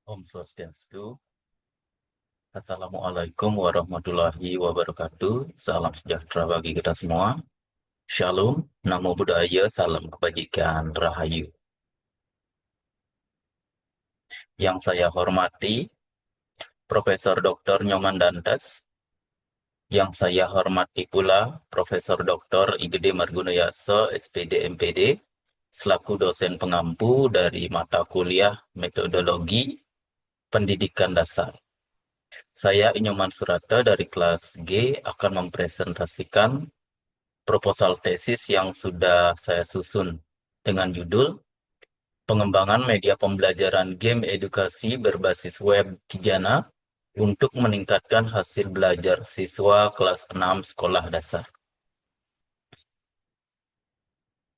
Om Swastiastu. Assalamualaikum warahmatullahi wabarakatuh. Salam sejahtera bagi kita semua. Shalom, Namo Buddhaya, salam kebajikan, Rahayu. Yang saya hormati, Profesor Dr. Nyoman Dantes. Yang saya hormati pula, Profesor Dr. Igede Margono-Yasa, SPD MPD, selaku dosen pengampu dari mata kuliah Metodologi Pendidikan Dasar. Saya Inyoman Surata dari kelas G akan mempresentasikan proposal tesis yang sudah saya susun dengan judul Pengembangan Media Pembelajaran Game Edukasi Berbasis Web Kijana untuk meningkatkan hasil belajar siswa kelas 6 sekolah dasar.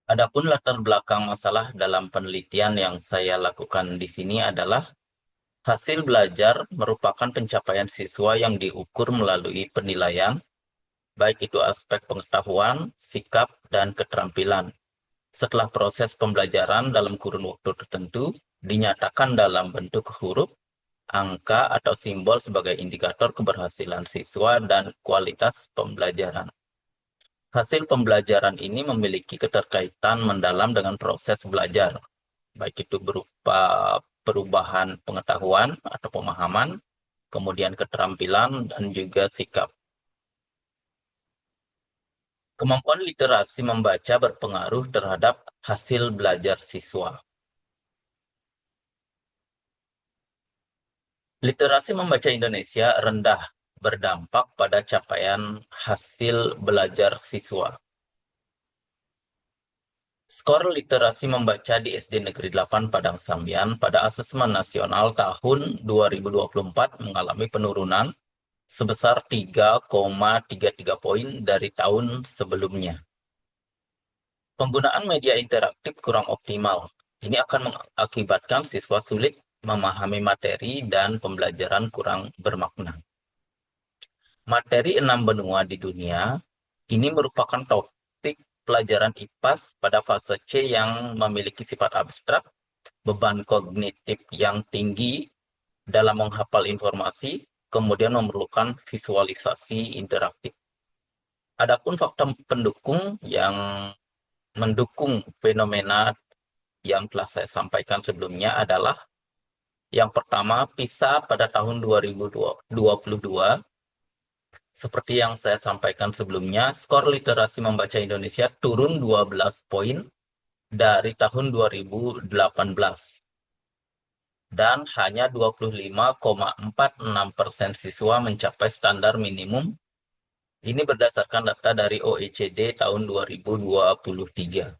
Adapun latar belakang masalah dalam penelitian yang saya lakukan di sini adalah hasil belajar merupakan pencapaian siswa yang diukur melalui penilaian, baik itu aspek pengetahuan, sikap, dan keterampilan. Setelah proses pembelajaran dalam kurun waktu tertentu, dinyatakan dalam bentuk huruf, angka, atau simbol sebagai indikator keberhasilan siswa dan kualitas pembelajaran. Hasil pembelajaran ini memiliki keterkaitan mendalam dengan proses belajar, baik itu berupa perubahan pengetahuan atau pemahaman, kemudian keterampilan, dan juga sikap. Kemampuan literasi membaca berpengaruh terhadap hasil belajar siswa. Literasi membaca Indonesia rendah berdampak pada capaian hasil belajar siswa. Skor literasi membaca di SD Negeri 8 Padang Sambian pada asesmen nasional tahun 2024 mengalami penurunan sebesar 3,33 poin dari tahun sebelumnya. Penggunaan media interaktif kurang optimal. Ini akan mengakibatkan siswa sulit memahami materi dan pembelajaran kurang bermakna. Materi 6 benua di dunia ini merupakan topik pelajaran IPAS pada fase C yang memiliki sifat abstrak, beban kognitif yang tinggi dalam menghafal informasi, kemudian memerlukan visualisasi interaktif. Adapun faktor pendukung yang mendukung fenomena yang telah saya sampaikan sebelumnya adalah yang pertama, PISA pada tahun 2022. Seperti yang saya sampaikan sebelumnya, skor literasi membaca Indonesia turun 12 poin dari tahun 2018. Dan hanya 25,46% siswa mencapai standar minimum. Ini berdasarkan data dari OECD tahun 2023.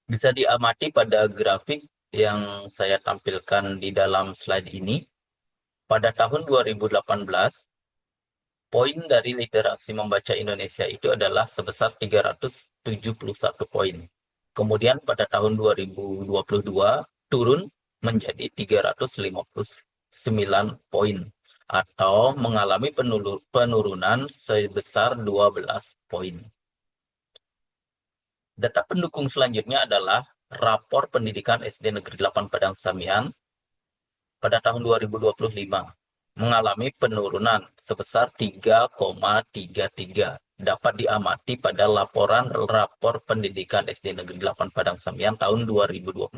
Bisa diamati pada grafik yang saya tampilkan di dalam slide ini. Pada tahun 2018, poin dari literasi membaca Indonesia itu adalah sebesar 371 poin. Kemudian pada tahun 2022 turun menjadi 359 poin atau mengalami penurunan sebesar 12 poin. Data pendukung selanjutnya adalah rapor pendidikan SD Negeri 8 Padang Sambian pada tahun 2025 mengalami penurunan sebesar 3,33. Dapat diamati pada laporan rapor pendidikan SD Negeri 8 Padang Sambian tahun 2025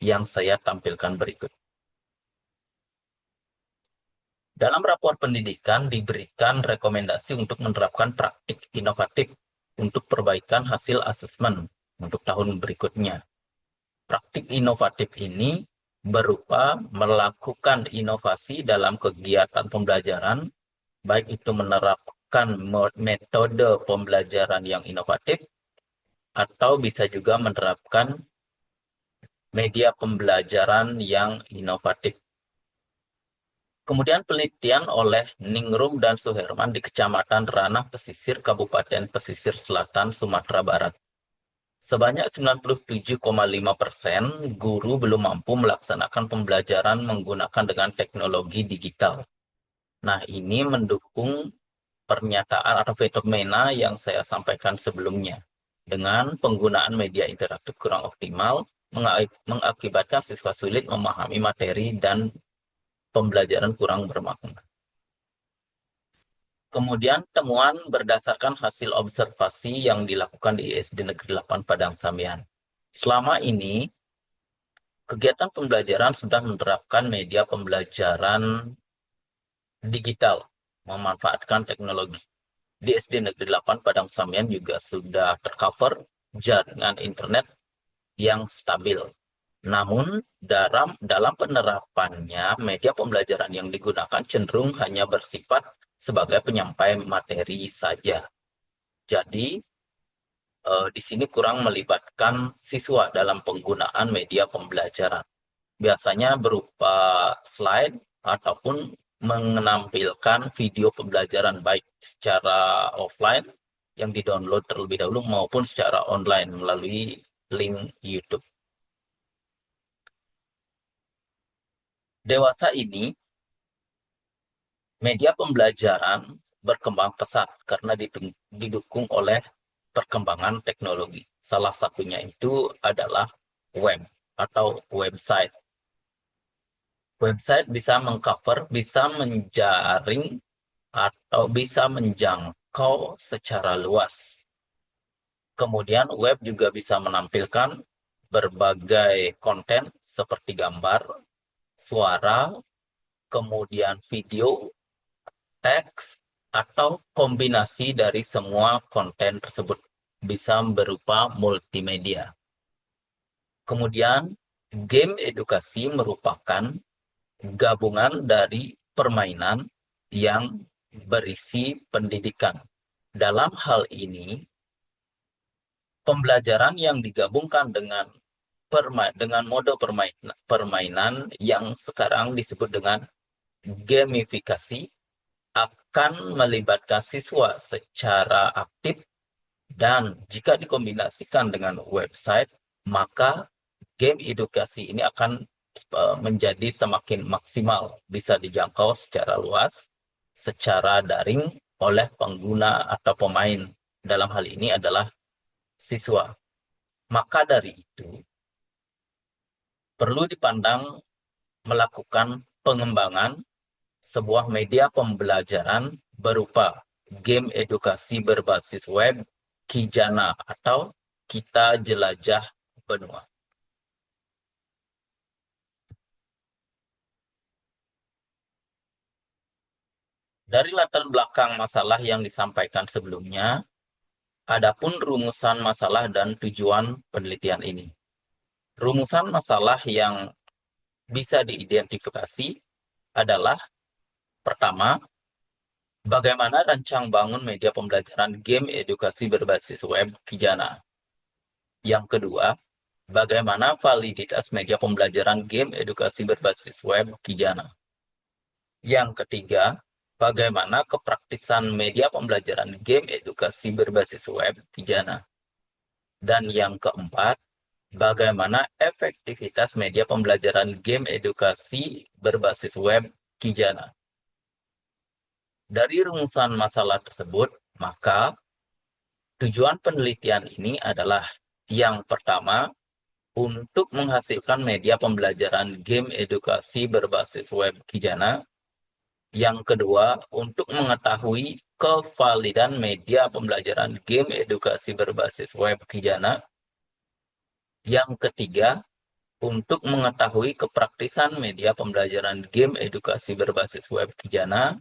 yang saya tampilkan berikut. Dalam rapor pendidikan diberikan rekomendasi untuk menerapkan praktik inovatif untuk perbaikan hasil asesmen untuk tahun berikutnya. Praktik inovatif ini berupa melakukan inovasi dalam kegiatan pembelajaran, baik itu menerapkan metode pembelajaran yang inovatif, atau bisa juga menerapkan media pembelajaran yang inovatif. Kemudian penelitian oleh Ningrum dan Suherman di Kecamatan Ranah Pesisir, Kabupaten Pesisir Selatan, Sumatera Barat. Sebanyak 97,5% guru belum mampu melaksanakan pembelajaran menggunakan dengan teknologi digital. Nah, ini mendukung pernyataan atau fenomena yang saya sampaikan sebelumnya. Dengan penggunaan media interaktif kurang optimal, mengakibatkan siswa sulit memahami materi dan pembelajaran kurang bermakna. Kemudian temuan berdasarkan hasil observasi yang dilakukan di SD Negeri 8 Padang Sambian. Selama ini, kegiatan pembelajaran sudah menerapkan media pembelajaran digital, memanfaatkan teknologi. Di SD Negeri 8 Padang Sambian juga sudah tercover jaringan internet yang stabil. Namun, dalam penerapannya, media pembelajaran yang digunakan cenderung hanya bersifat sebagai penyampai materi saja. Jadi, di sini kurang melibatkan siswa dalam penggunaan media pembelajaran. Biasanya berupa slide ataupun menampilkan video pembelajaran baik secara offline yang di-download terlebih dahulu maupun secara online melalui link YouTube. Dewasa ini, media pembelajaran berkembang pesat karena didukung oleh perkembangan teknologi. Salah satunya itu adalah web atau website. Website bisa mengcover, bisa menjaring, atau bisa menjangkau secara luas. Kemudian web juga bisa menampilkan berbagai konten seperti gambar, suara, kemudian video, teks, atau kombinasi dari semua konten tersebut. Bisa berupa multimedia. Kemudian, game edukasi merupakan gabungan dari permainan yang berisi pendidikan. Dalam hal ini, pembelajaran yang digabungkan dengan mode permainan yang sekarang disebut dengan gamifikasi akan melibatkan siswa secara aktif, dan jika dikombinasikan dengan website, maka game edukasi ini akan menjadi semakin maksimal, bisa dijangkau secara luas, secara daring oleh pengguna atau pemain. Dalam hal ini adalah siswa. Maka dari itu, perlu dipandang melakukan pengembangan sebuah media pembelajaran berupa game edukasi berbasis web Kijana atau Kita Jelajah Benua. Dari latar belakang masalah yang disampaikan sebelumnya, adapun rumusan masalah dan tujuan penelitian ini. Rumusan masalah yang bisa diidentifikasi adalah: pertama, bagaimana rancang bangun media pembelajaran game edukasi berbasis web Kijana. Yang kedua, bagaimana validitas media pembelajaran game edukasi berbasis web Kijana. Yang ketiga, bagaimana kepraktisan media pembelajaran game edukasi berbasis web Kijana. Dan yang keempat, bagaimana efektivitas media pembelajaran game edukasi berbasis web Kijana. Dari rumusan masalah tersebut, maka tujuan penelitian ini adalah: yang pertama, untuk menghasilkan media pembelajaran game edukasi berbasis web Kijana. Yang kedua, untuk mengetahui kevalidan media pembelajaran game edukasi berbasis web Kijana. Yang ketiga, untuk mengetahui kepraktisan media pembelajaran game edukasi berbasis web Kijana.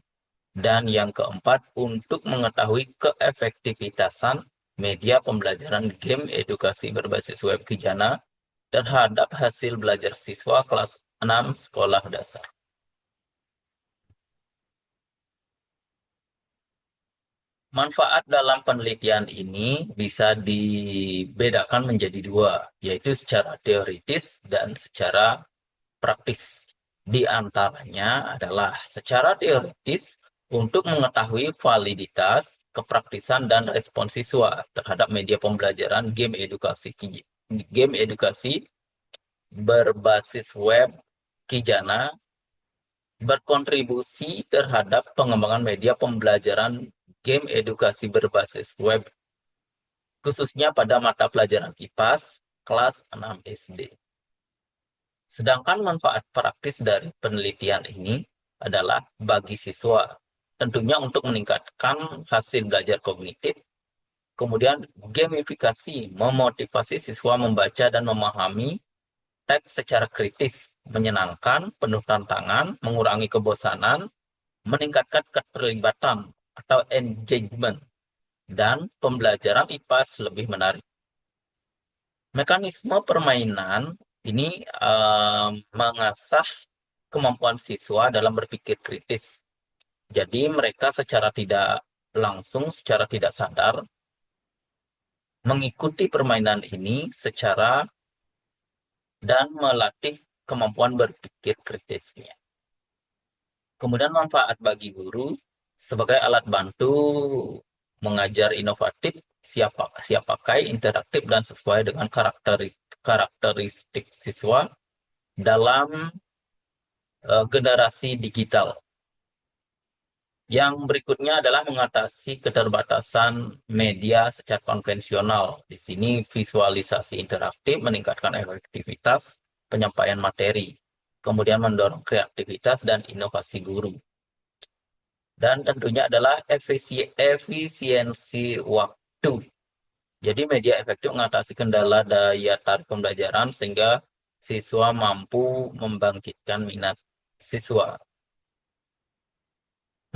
Dan yang keempat, untuk mengetahui keefektivitasan media pembelajaran game edukasi berbasis web Kijana terhadap hasil belajar siswa kelas 6 sekolah dasar. Manfaat dalam penelitian ini bisa dibedakan menjadi dua, yaitu secara teoritis dan secara praktis. Di antaranya adalah secara teoritis untuk mengetahui validitas, kepraktisan, dan respon siswa terhadap media pembelajaran game edukasi berbasis web Kijana berkontribusi terhadap pengembangan media pembelajaran game edukasi berbasis web, khususnya pada mata pelajaran IPAS, kelas 6 SD. Sedangkan manfaat praktis dari penelitian ini adalah bagi siswa, tentunya untuk meningkatkan hasil belajar kognitif, kemudian gamifikasi, memotivasi siswa membaca dan memahami teks secara kritis, menyenangkan, penuh tantangan, mengurangi kebosanan, meningkatkan keterlibatan atau engagement, dan pembelajaran IPAS lebih menarik. Mekanisme permainan ini mengasah kemampuan siswa dalam berpikir kritis. Jadi mereka secara tidak langsung, secara tidak sadar, mengikuti permainan ini dan melatih kemampuan berpikir kritisnya. Kemudian manfaat bagi guru sebagai alat bantu mengajar inovatif, siap pakai, interaktif, dan sesuai dengan karakteristik siswa dalam generasi digital. Yang berikutnya adalah mengatasi keterbatasan media secara konvensional. Di sini visualisasi interaktif meningkatkan efektivitas penyampaian materi, kemudian mendorong kreativitas dan inovasi guru. Dan tentunya adalah efisiensi waktu. Jadi media efektif mengatasi kendala daya tarik pembelajaran sehingga siswa mampu membangkitkan minat siswa.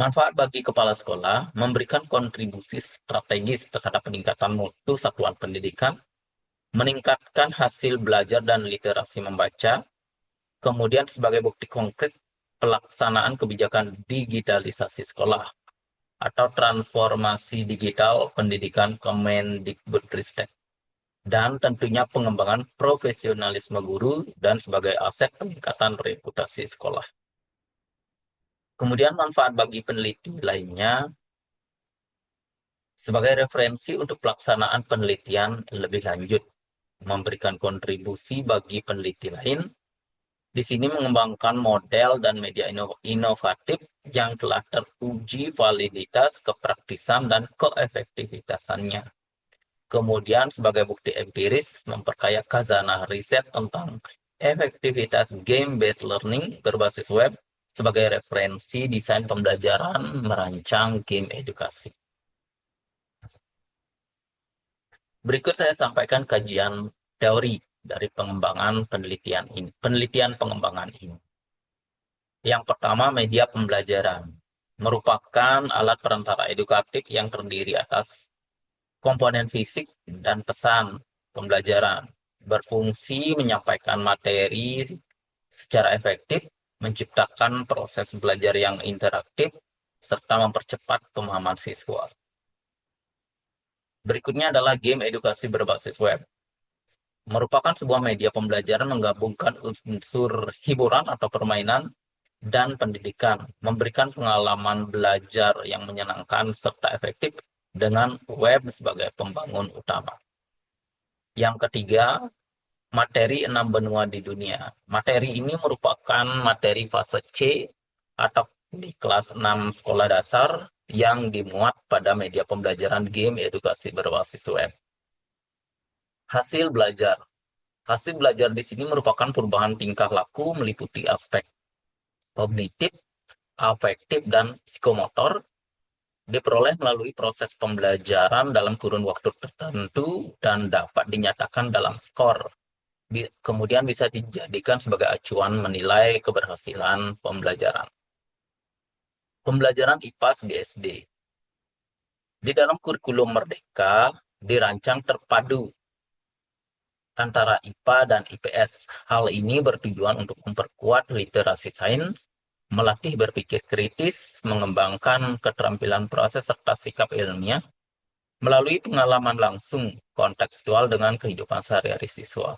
Manfaat bagi kepala sekolah memberikan kontribusi strategis terhadap peningkatan mutu satuan pendidikan, meningkatkan hasil belajar dan literasi membaca, kemudian sebagai bukti konkret pelaksanaan kebijakan digitalisasi sekolah atau transformasi digital pendidikan Kemendikbudristek, dan tentunya pengembangan profesionalisme guru dan sebagai aset peningkatan reputasi sekolah. Kemudian manfaat bagi peneliti lainnya sebagai referensi untuk pelaksanaan penelitian lebih lanjut, memberikan kontribusi bagi peneliti lain. Di sini mengembangkan model dan media inovatif yang telah teruji validitas, kepraktisan, dan keefektivitasannya. Kemudian sebagai bukti empiris memperkaya khazanah riset tentang efektivitas game-based learning berbasis web sebagai referensi desain pembelajaran merancang game edukasi. Berikut saya sampaikan kajian teori dari pengembangan penelitian pengembangan ini. Yang pertama, media pembelajaran merupakan alat perantara edukatif yang terdiri atas komponen fisik dan pesan pembelajaran, berfungsi menyampaikan materi secara efektif, menciptakan proses belajar yang interaktif, serta mempercepat pemahaman siswa. Berikutnya adalah game edukasi berbasis web. Merupakan sebuah media pembelajaran menggabungkan unsur hiburan atau permainan dan pendidikan, memberikan pengalaman belajar yang menyenangkan serta efektif dengan web sebagai pembangun utama. Yang ketiga, materi 6 benua di dunia. Materi ini merupakan materi fase C atau di kelas 6 sekolah dasar yang dimuat pada media pembelajaran game edukasi berbasis web. Hasil belajar. Hasil belajar di sini merupakan perubahan tingkah laku meliputi aspek kognitif, afektif, dan psikomotor, diperoleh melalui proses pembelajaran dalam kurun waktu tertentu dan dapat dinyatakan dalam skor. Kemudian bisa dijadikan sebagai acuan menilai keberhasilan pembelajaran. Pembelajaran IPAS di SD. Di dalam kurikulum Merdeka dirancang terpadu antara IPA dan IPS. Hal ini bertujuan untuk memperkuat literasi sains, melatih berpikir kritis, mengembangkan keterampilan proses serta sikap ilmiah melalui pengalaman langsung kontekstual dengan kehidupan sehari-hari siswa.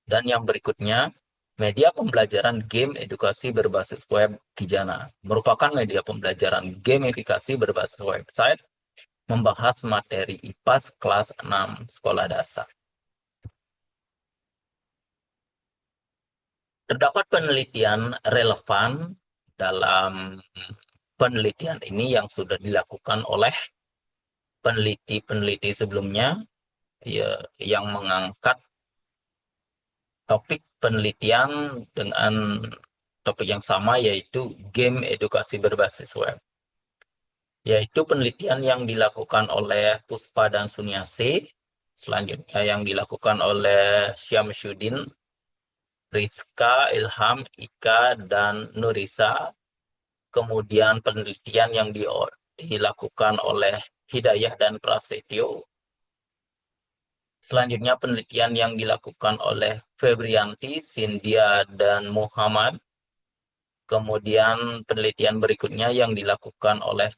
Dan yang berikutnya, media pembelajaran game edukasi berbasis web Kijana merupakan media pembelajaran gamifikasi berbasis website membahas materi IPAS kelas 6 sekolah dasar. Terdapat penelitian relevan dalam penelitian ini yang sudah dilakukan oleh peneliti-peneliti sebelumnya, yang mengangkat topik penelitian dengan topik yang sama, yaitu game edukasi berbasis web. Yaitu penelitian yang dilakukan oleh Puspa dan Sunyasi, selanjutnya yang dilakukan oleh Syamsuddin, Rizka, Ilham, Ika, dan Nurisa. Kemudian penelitian yang dilakukan oleh Hidayah dan Prasetyo. Selanjutnya penelitian yang dilakukan oleh Febrianti, Cynthia, dan Muhammad. Kemudian penelitian berikutnya yang dilakukan oleh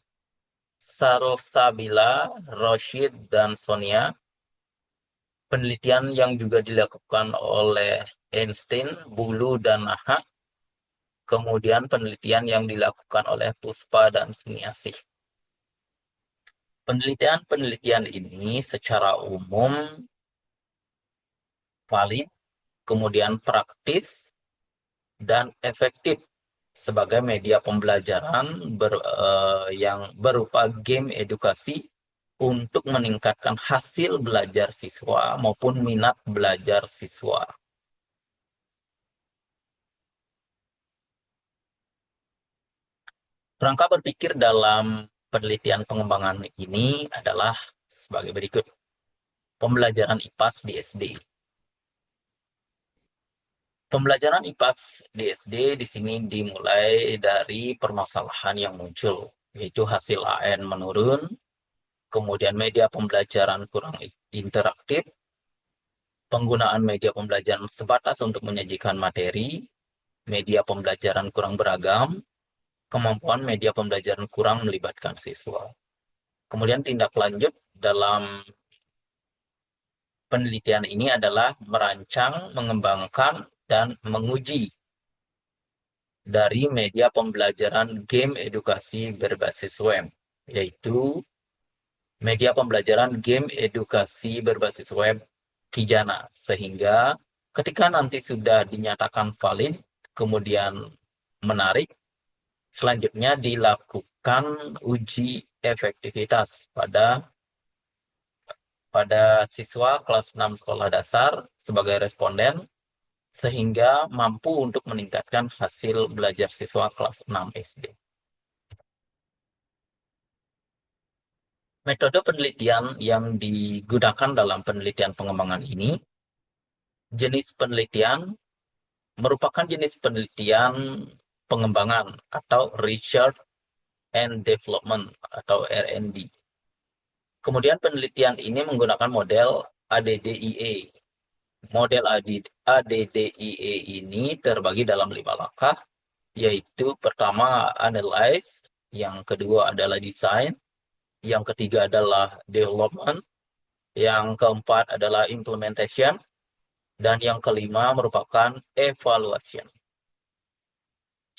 Salsabila, Roshid, dan Sonia. Penelitian yang juga dilakukan oleh Einstein, Bulu, dan Naha. Kemudian penelitian yang dilakukan oleh Puspa dan Sumiasih. Penelitian-penelitian ini secara umum valid, kemudian praktis, dan efektif sebagai media pembelajaran yang berupa game edukasi untuk meningkatkan hasil belajar siswa maupun minat belajar siswa. Kerangka berpikir dalam penelitian pengembangan ini adalah sebagai berikut. Pembelajaran IPAS di SD. Pembelajaran IPAS di SD di sini dimulai dari permasalahan yang muncul, yaitu hasil AN menurun, kemudian media pembelajaran kurang interaktif, penggunaan media pembelajaran sebatas untuk menyajikan materi, media pembelajaran kurang beragam, kemampuan media pembelajaran kurang melibatkan siswa. Kemudian tindak lanjut dalam penelitian ini adalah merancang, mengembangkan, dan menguji dari media pembelajaran game edukasi berbasis web, yaitu media pembelajaran game edukasi berbasis web Kijana, sehingga ketika nanti sudah dinyatakan valid, kemudian menarik, selanjutnya dilakukan uji efektivitas pada siswa kelas 6 sekolah dasar sebagai responden, sehingga mampu untuk meningkatkan hasil belajar siswa kelas 6 SD. Metode penelitian yang digunakan dalam penelitian pengembangan ini, jenis penelitian merupakan jenis penelitian pengembangan atau Research and Development atau R&D. Kemudian penelitian ini menggunakan model ADDIE. Model ADDIE ini terbagi dalam 5 langkah, yaitu pertama analyze, yang kedua adalah design, yang ketiga adalah development, yang keempat adalah implementation, dan yang kelima merupakan evaluation.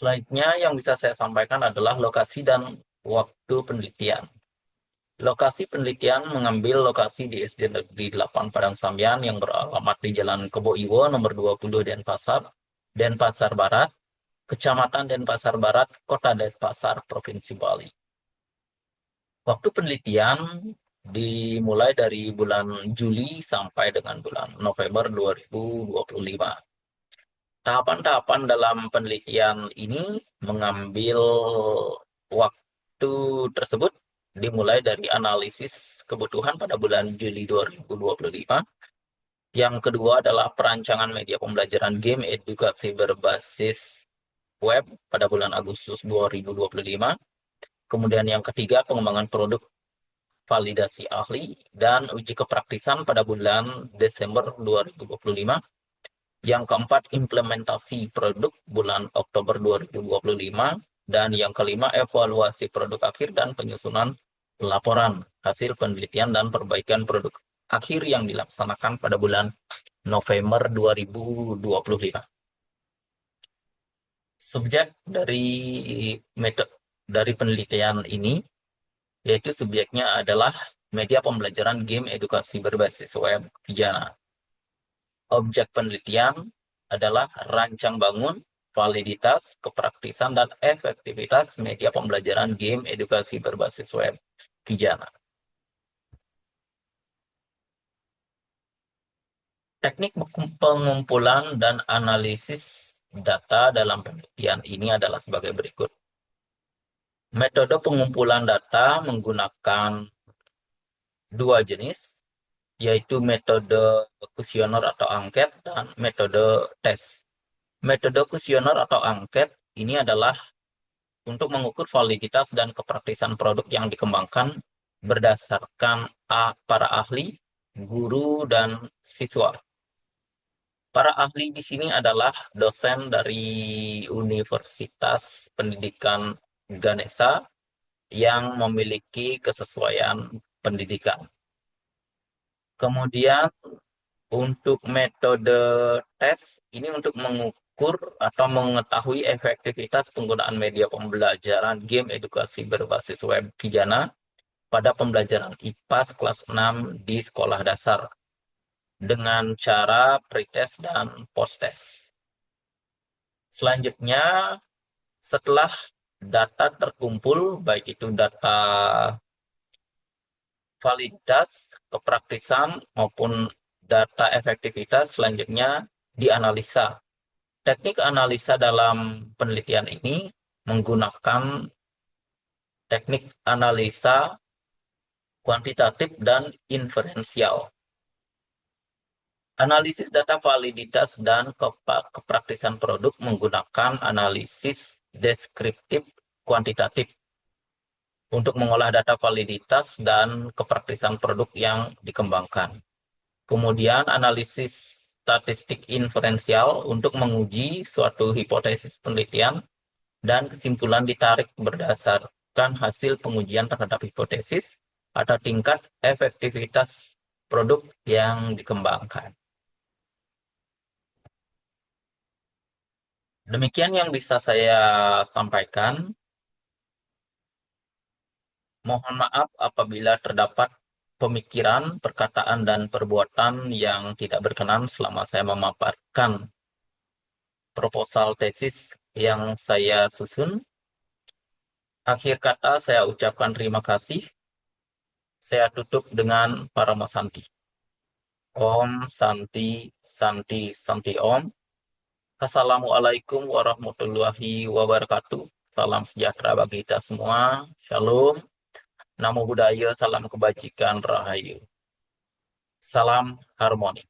Selanjutnya yang bisa saya sampaikan adalah lokasi dan waktu penelitian. Lokasi penelitian mengambil lokasi di SD Negeri 8 Padang Sambian yang beralamat di Jalan Kebo Iwo nomor 20 Denpasar Barat, Kecamatan Denpasar Barat, Kota Denpasar, Provinsi Bali. Waktu penelitian dimulai dari bulan Juli sampai dengan bulan November 2025. Tahapan-tahapan dalam penelitian ini mengambil waktu tersebut dimulai dari analisis kebutuhan pada bulan Juli 2025. Yang kedua adalah perancangan media pembelajaran game edukasi berbasis web pada bulan Agustus 2025. Kemudian yang ketiga, pengembangan produk validasi ahli dan uji kepraktisan pada bulan Desember 2025. Yang keempat, implementasi produk bulan Oktober 2025. Dan yang kelima, evaluasi produk akhir dan penyusunan laporan hasil penelitian dan perbaikan produk akhir yang dilaksanakan pada bulan November 2025. Subjek dari penelitian ini, yaitu subjeknya adalah media pembelajaran game edukasi berbasis web Kijana. Objek penelitian adalah rancang bangun, validitas, kepraktisan, dan efektivitas media pembelajaran game edukasi berbasis web Kijana. Teknik pengumpulan dan analisis data dalam penelitian ini adalah sebagai berikut. Metode pengumpulan data menggunakan dua jenis, yaitu metode kuesioner atau angket dan metode tes. Metode kuesioner atau angket ini adalah untuk mengukur validitas dan kepraktisan produk yang dikembangkan berdasarkan para ahli, guru, dan siswa. Para ahli di sini adalah dosen dari Universitas Pendidikan Ganesha yang memiliki kesesuaian pendidikan. Kemudian untuk metode tes ini untuk mengukur atau mengetahui efektivitas penggunaan media pembelajaran game edukasi berbasis web Kijana pada pembelajaran IPA kelas 6 di sekolah dasar dengan cara pretest dan posttest. Selanjutnya, setelah data terkumpul, baik itu data validitas, kepraktisan, maupun data efektivitas, selanjutnya dianalisa. Teknik analisa dalam penelitian ini menggunakan teknik analisa kuantitatif dan inferensial. Analisis data validitas dan kepraktisan produk menggunakan analisis deskriptif kuantitatif untuk mengolah data validitas dan kepraktisan produk yang dikembangkan. Kemudian analisis statistik inferensial untuk menguji suatu hipotesis penelitian dan kesimpulan ditarik berdasarkan hasil pengujian terhadap hipotesis atau tingkat efektivitas produk yang dikembangkan. Demikian yang bisa saya sampaikan. Mohon maaf apabila terdapat pemikiran, perkataan, dan perbuatan yang tidak berkenan selama saya memaparkan proposal tesis yang saya susun. Akhir kata saya ucapkan terima kasih. Saya tutup dengan Parama Santi. Om Santi, Santi, Santi Om. Assalamualaikum warahmatullahi wabarakatuh. Salam sejahtera bagi kita semua. Shalom. Namo Buddhaya, salam kebajikan, rahayu. Salam harmoni.